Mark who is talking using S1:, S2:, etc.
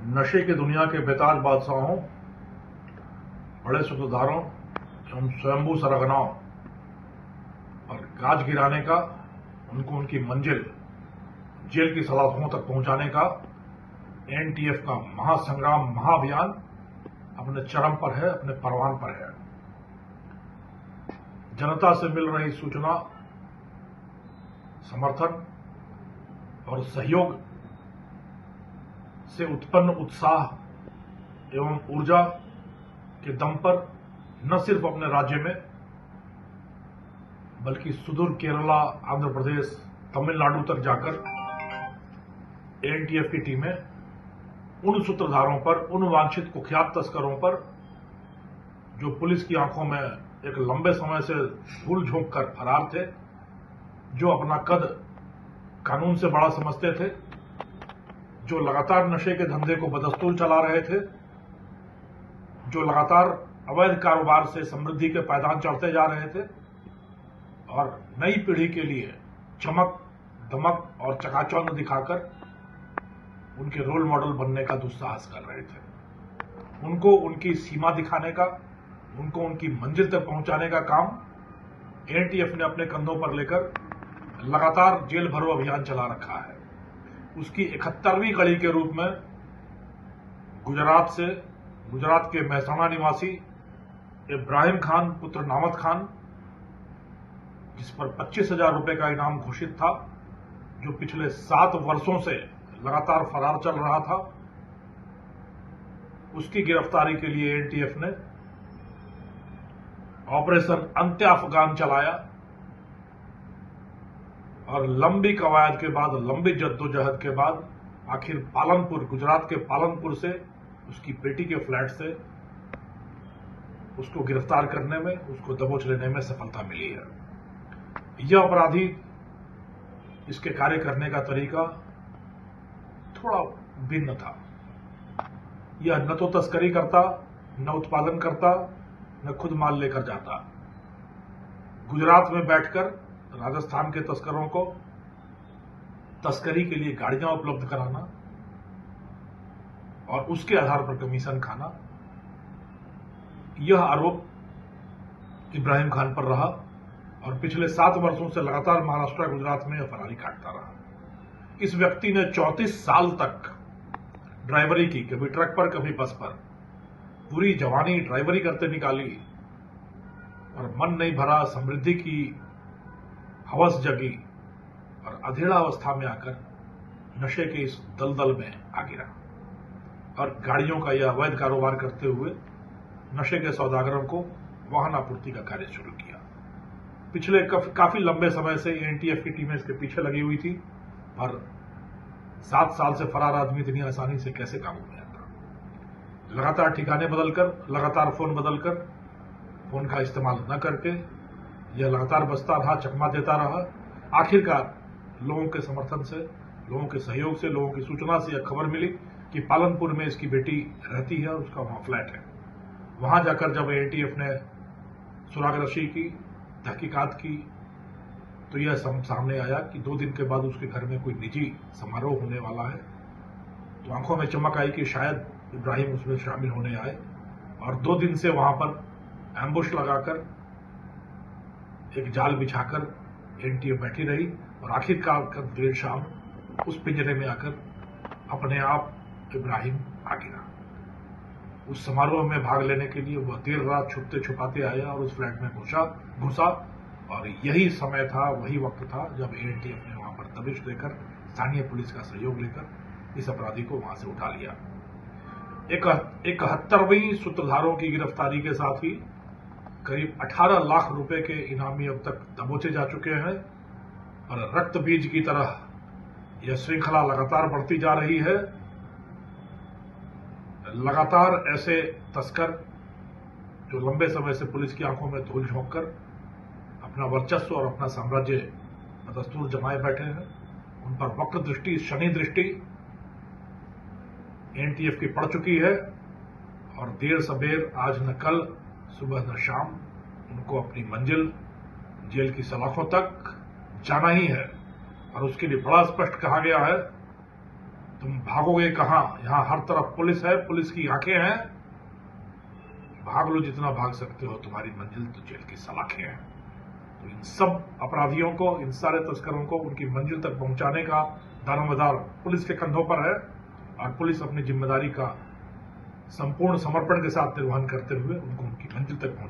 S1: नशे की दुनिया के बेताज बादशाहों, बड़े सूत्रधारों एवं स्वयंभू सरगनाओं और गाज गिराने का, उनको उनकी मंजिल जेल की सलाखों तक पहुंचाने का एनटीएफ का महासंग्राम, महाअभियान अपने चरम पर है, अपने परवान पर है। जनता से मिल रही सूचना, समर्थन और सहयोग से उत्पन्न उत्साह एवं ऊर्जा के दम पर न सिर्फ अपने राज्य में बल्कि सुदूर केरला, आंध्र प्रदेश, तमिलनाडु तक जाकर एनटीएफ की टीमें उन सूत्रधारों पर, उन वांछित कुख्यात तस्करों पर जो पुलिस की आंखों में एक लंबे समय से भूल झोंक कर फरार थे, जो अपना कद कानून से बड़ा समझते थे, जो लगातार नशे के धंधे को बदस्तूर चला रहे थे, जो लगातार अवैध कारोबार से समृद्धि के पायदान चढ़ते जा रहे थे और नई पीढ़ी के लिए चमक, दमक और चकाचौंध दिखाकर उनके रोल मॉडल बनने का दुस्साहस कर रहे थे। उनको उनकी सीमा दिखाने का, उनको उनकी मंजिल तक पहुंचाने का काम एनटीएफ ने अपने कंधों पर लेकर लगातार जेल भरो अभियान चला रखा है। उसकी 71वीं कड़ी के रूप में गुजरात के महसाणा निवासी इब्राहिम खान पुत्र नामद खान, जिस पर 25,000 रुपए का इनाम घोषित था, जो पिछले 7 वर्षों से लगातार फरार चल रहा था, उसकी गिरफ्तारी के लिए एनटीएफ ने ऑपरेशन अंत्य अफगान चलाया और लंबी कवायद के बाद, लंबी जद्दोजहद के बाद आखिर पालनपुर, गुजरात के पालनपुर से उसकी बेटी के फ्लैट से उसको गिरफ्तार करने में, उसको दबोच लेने में सफलता मिली है। यह अपराधी, इसके कार्य करने का तरीका थोड़ा भिन्न था। यह न तो तस्करी करता, न उत्पादन करता, न खुद माल लेकर जाता। गुजरात में बैठकर राजस्थान के तस्करों को तस्करी के लिए गाड़ियां उपलब्ध कराना और उसके आधार पर कमीशन खाना, यह आरोप इब्राहिम खान पर रहा और पिछले 7 वर्षों से लगातार महाराष्ट्र, गुजरात में यह फरारी काटता रहा। इस व्यक्ति ने 34 साल तक ड्राइवरी की, कभी ट्रक पर, कभी बस पर। पूरी जवानी ड्राइवरी करते निकाली और मन नहीं भरा, समृद्धि की हवस जगी और अधेड़ा अवस्था में आकर नशे के इस दलदल में आ गिरा और गाड़ियों का यह अवैध कारोबार करते हुए नशे के सौदागरों को वाहन आपूर्ति का कार्य शुरू किया। पिछले काफी लंबे समय से एनटीएफ की टीमें इसके पीछे लगी हुई थी, पर 7 साल से फरार आदमी इतनी आसानी से कैसे काबू में आता। लगातार ठिकाने बदलकर, लगातार फोन बदलकर, फोन का इस्तेमाल न करके यह लगातार बसता रहा, चकमा देता रहा। आखिरकार लोगों के समर्थन से, लोगों के सहयोग से, लोगों की सूचना से यह खबर मिली कि पालनपुर में इसकी बेटी रहती है और उसका वहां फ्लैट है। वहां जाकर जब एनटीएफ ने सुरागरशी की, तहकीकात की, तो यह सामने आया कि 2 दिन के बाद उसके घर में कोई निजी समारोह होने वाला है। तो आंखों में चमक आई कि शायद इब्राहिम उसमें शामिल होने आए और 2 दिन से वहां पर एम्बुश लगाकर, एक जाल बिछाकर एनटीएफ बैठी रही और आखिरकार देर शाम उस पिंजरे में आकर अपने आप इब्राहिम आ गिरा। उस समारोह में भाग लेने के लिए वह देर रात छुपते छुपाते आया और उस फ्लैट में घुसा और यही समय था, वही वक्त था जब एनटीएफ ने वहां पर दबिश देकर, स्थानीय पुलिस का सहयोग लेकर इस अपराधी को वहां से उठा लिया। 71वीं सूत्रधारों की गिरफ्तारी के साथ ही करीब 18 लाख रुपए के इनामी अब तक दबोचे जा चुके हैं और रक्त बीज की तरह यह श्रृंखला लगातार बढ़ती जा रही है। लगातार ऐसे तस्कर जो लंबे समय से पुलिस की आंखों में धूल झोंक कर अपना वर्चस्व और अपना साम्राज्य बदस्तूर जमाए बैठे हैं, उन पर वक्र दृष्टि, शनि दृष्टि एनटीएफ की पड़ चुकी है और देर सबेर, आज न कल, सुबह न शाम उनको अपनी मंजिल जेल की सलाखों तक जाना ही है। और उसके लिए बड़ा स्पष्ट कहा गया है तुम भागोगे कहां? यहां हर तरफ पुलिस है, पुलिस की आंखें हैं। भाग लो जितना भाग सकते हो, तुम्हारी मंजिल तो जेल की सलाखें हैं। तो इन सब अपराधियों को, इन सारे तस्करों को उनकी मंजिल तक पहुंचाने का दारोमदार पुलिस के कंधों पर है, और पुलिस अपनी जिम्मेदारी का संपूर्ण समर्पण के साथ निर्वहन करते हुए उनको उनकी मंजिल तक पहुंचा